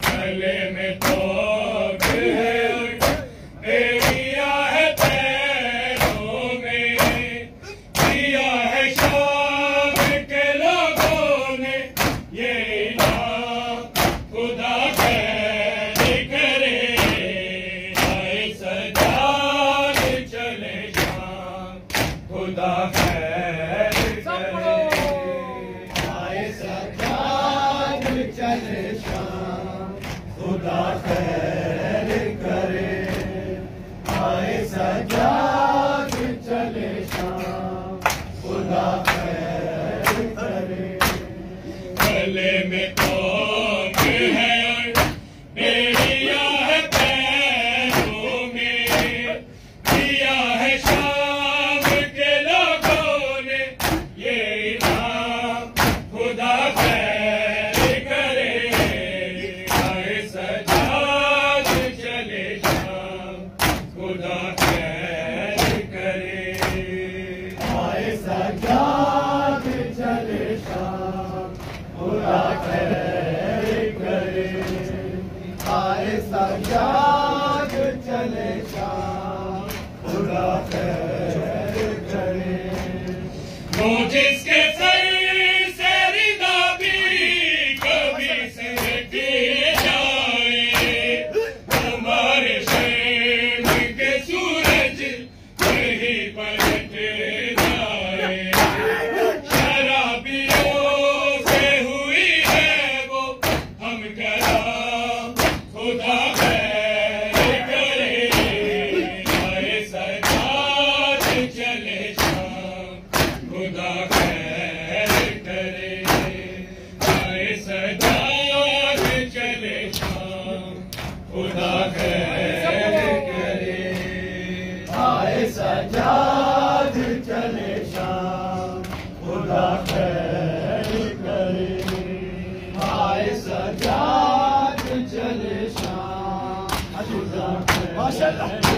गले में तोड़ है एरिया है पैरों में, दिया है शाम के लोगों ने ये इनाम खुदा खैर करे। आए सजाद चले शाम खुदा खैर करे। आए सजाद चले शाम खुदा खैर करे। आए सजाद चले शाम खुदा खैर करे। गले में तोड़ है एरिया है पैरों में, दिया है शाम के लोगों ने ये इनाम खुदा खैर करे। आए सजाद चले शाम खुदा खैर करे। आए सजाद चले शाम खुदा खैर करे। आए सजाद चले शाम खुदा खैर करे। वो जिसके सर से रिदा भी कभी से गिर जाए, हमारे शर्म के सूरज यही पलट जाए। शराबियों से हुई है वो हम कलाम खुदा खैर करे। आए सजाद चले शाम खुदा खैर करे। आए सजाद चले शाम खुदा खैर करे। आए सजाद चले शाम खुदा खैर करे। आए सजाद चले शाम खुदा खैर करे।